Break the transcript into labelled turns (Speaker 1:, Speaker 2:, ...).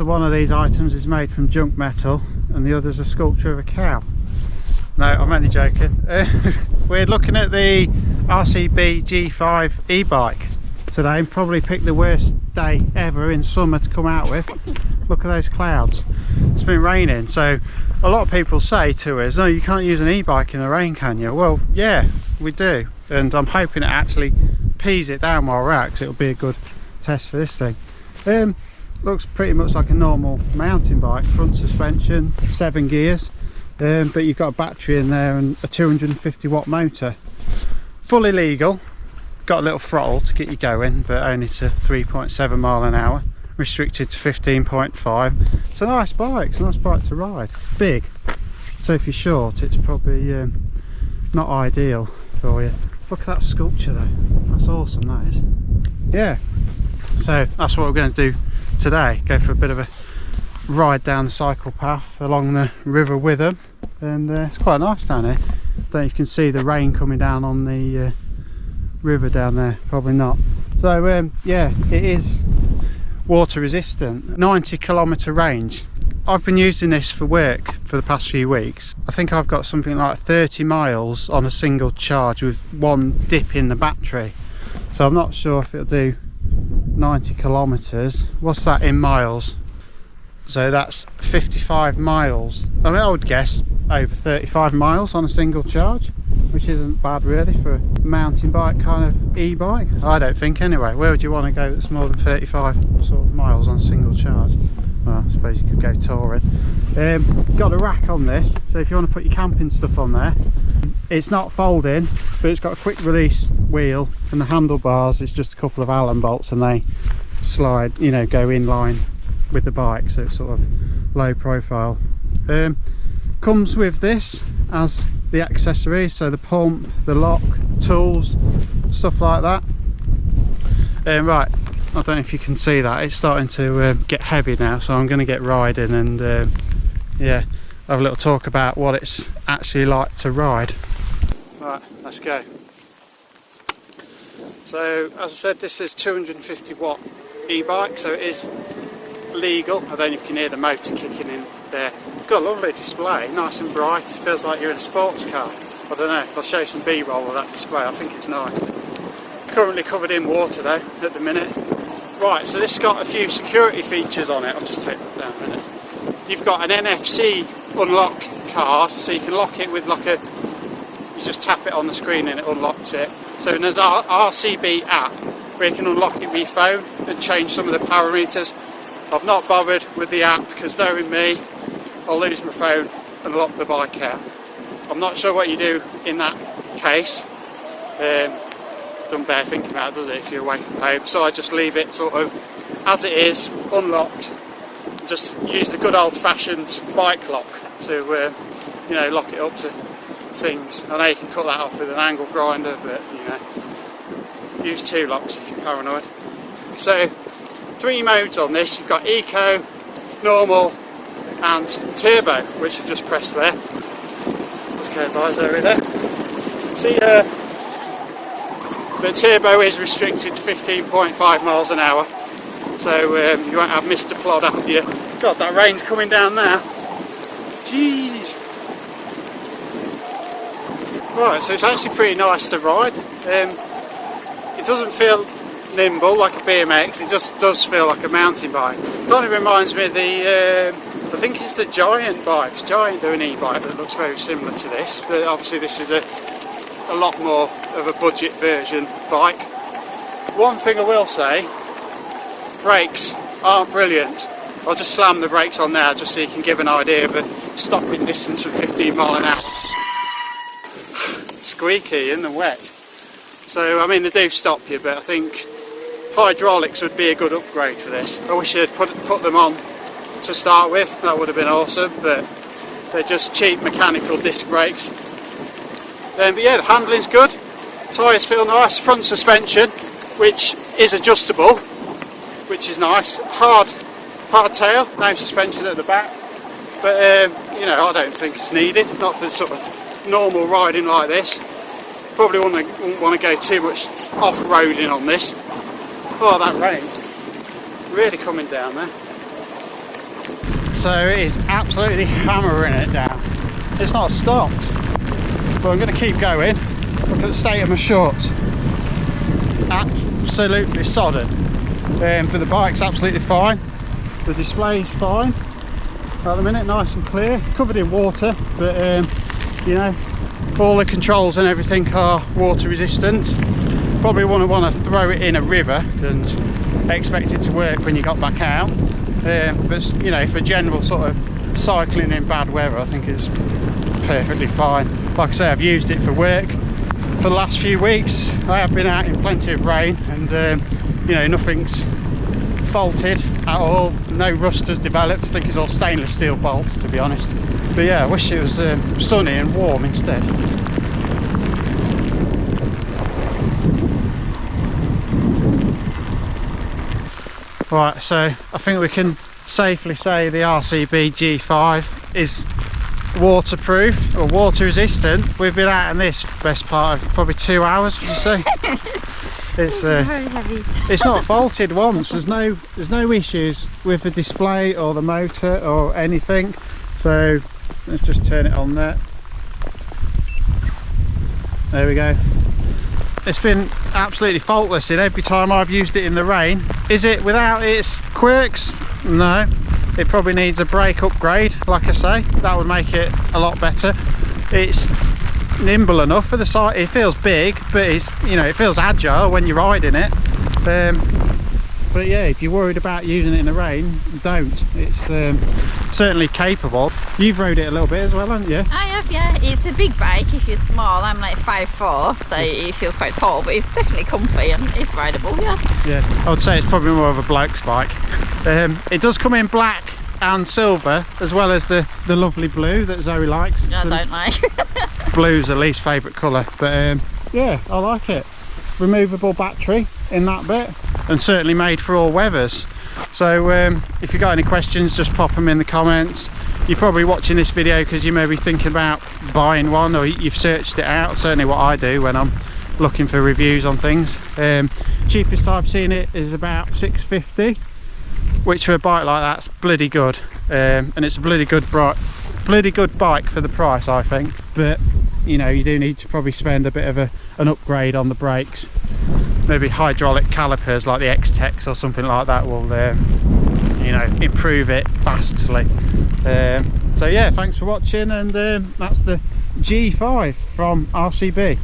Speaker 1: So one of these items is made from junk metal and the other is a sculpture of a cow. No, I'm only joking. We're looking at the RCB G5 e-bike today and probably picked the worst day ever in summer to come out with. Look at those clouds. It's been raining, so a lot of people say to us, "Oh, you can't use an e-bike in the rain, can you?" Well, yeah, we do, and I'm hoping it actually pees it down while we're out, because it'll be a good test for this thing. Looks pretty much like a normal mountain bike, front suspension, 7 gears, but you've got a battery in there and a 250 watt motor. Fully legal, got a little throttle to get you going, but only to 3.7 mile an hour, restricted to 15.5. It's a nice bike, it's a nice bike to ride, big, so if you're short it's probably not ideal for you. Look at that sculpture though, that's awesome, that is. Yeah, so that's what we're going to do today, go for a bit of a ride down the cycle path along the River Witham, and it's quite nice down here. Don't know if you can see the rain coming down on the river down there, probably not. So yeah, it is water resistant, 90 kilometre range. I've been using this for work for the past few weeks. I think I've got something like 30 miles on a single charge with one dip in the battery, so I'm not sure if it'll do 90 kilometres. What's that in miles? So that's 55 miles. I mean, I would guess over 35 miles on a single charge, which isn't bad really for a mountain bike kind of e-bike, I don't think anyway. Where would you want to go that's more than 35 sort of miles on a single charge? Well, I suppose you could go touring. Got a rack on this, so if you want to put your camping stuff on there. It's not folding, but it's got a quick release wheel, and the handlebars is just a couple of Allen bolts, and they slide, you know, go in line with the bike, so it's sort of low profile. Comes with this as the accessories, so the pump, the lock, tools, stuff like that. Right, I don't know if you can see that, it's starting to get heavy now, so I'm going to get riding and yeah, have a little talk about what it's actually like to ride. Right, let's go. So as I said, this is 250 watt e-bike, so it is legal. I don't know if you can hear the motor kicking in there. Got a lovely display, nice and bright, feels like you're in a sports car. I don't know, I'll show you some B-roll of that display, I think it's nice. Currently covered in water though at the minute. Right, so this has got a few security features on it. I'll just take that down a minute. You've got an NFC unlock card, so you can lock it with like a, you just tap it on the screen and it unlocks it. So there's our RCB app where you can unlock it with your phone and change some of the parameters. I've not bothered with the app because knowing me, I'll lose my phone and lock the bike out. I'm not sure what you do in that case. Doesn't bear thinking about, does it, if you're away from home? So I just leave it sort of as it is, unlocked. Just use the good old-fashioned bike lock to, you know, lock it up to things. I know you can cut that off with an angle grinder, but you know, use 2 locks if you're paranoid. So 3 modes on this. You've got eco, normal, and turbo, which I've just pressed there. Just go by over there. See, the turbo is restricted to 15.5 miles an hour, so you won't have Mr. Plod after you. God, that rain's coming down now. Jeez. Right, so it's actually pretty nice to ride. It doesn't feel nimble like a BMX, it just does feel like a mountain bike. Kind of reminds me of the, I think it's the Giant bikes. Giant do an e-bike that looks very similar to this, but obviously this is a lot more of a budget version bike. One thing I will say, brakes aren't brilliant. I'll just slam the brakes on there just so you can give an idea of a stopping distance from 15 mile an hour. Squeaky in the wet. So I mean, they do stop you, but I think hydraulics would be a good upgrade for this. I wish they'd put them on to start with, that would have been awesome, but they're just cheap mechanical disc brakes. But yeah, the handling's good, tyres feel nice, front suspension, which is adjustable, which is nice, hard tail, no suspension at the back, but you know, I don't think it's needed, not for sort of normal riding like this. Probably wouldn't want to go too much off-roading on this. Oh, that rain, really coming down there. so it is absolutely hammering it down. It's not stopped, but I'm going to keep going. Look at the state of my shorts, absolutely sodden. But the bike's absolutely fine, the display's fine at the minute, nice and clear, covered in water, but you know, all the controls and everything are water resistant. Probably want to throw it in a river and expect it to work when you got back out, but you know, for general sort of cycling in bad weather, I think it's perfectly fine. Like I say, I've used it for work for the last few weeks. I have been out in plenty of rain, and you know, nothing's faulted at all, no rust has developed. I think it's all stainless steel bolts, to be honest. But yeah, I wish it was sunny and warm instead. Right, so I think we can safely say the RCB G5 is waterproof or water resistant. We've been out in this best part of probably 2 hours, would you say? It's
Speaker 2: very heavy.
Speaker 1: It's not faulted once. There's no issues with the display or the motor or anything. So let's just turn it on there. There we go. It's been absolutely faultless in every time I've used it in the rain. Is it without its quirks? No. It probably needs a brake upgrade, like I say. That would make it a lot better. It's nimble enough for the size. It feels big, but it's, you know, it feels agile when you're riding it. But yeah, if you're worried about using it in the rain, don't. It's certainly capable. You've rode it a little bit as well, haven't you?
Speaker 2: I have, yeah. It's a big bike if you're small. I'm like 5'4", so it feels quite tall, but it's definitely comfy and it's rideable, yeah. Yeah,
Speaker 1: I would say it's probably more of a bloke's bike. It does come in black and silver, as well as the lovely blue that Zoe likes.
Speaker 2: I don't like.
Speaker 1: Blue's her least favourite colour, but yeah, I like it. Removable battery in that bit, and certainly made for all weathers. So if you've got any questions, just pop them in the comments. You're probably watching this video because you may be thinking about buying one, or you've searched it out. Certainly what I do when I'm looking for reviews on things. Cheapest I've seen it is about $650, which for a bike like that's bloody good, and it's a bloody good bike for the price, I think. But you know, you do need to probably spend a bit of an upgrade on the brakes. Maybe hydraulic calipers like the X-Tex or something like that will you know, improve it vastly. So yeah, thanks for watching, and that's the G5 from RCB.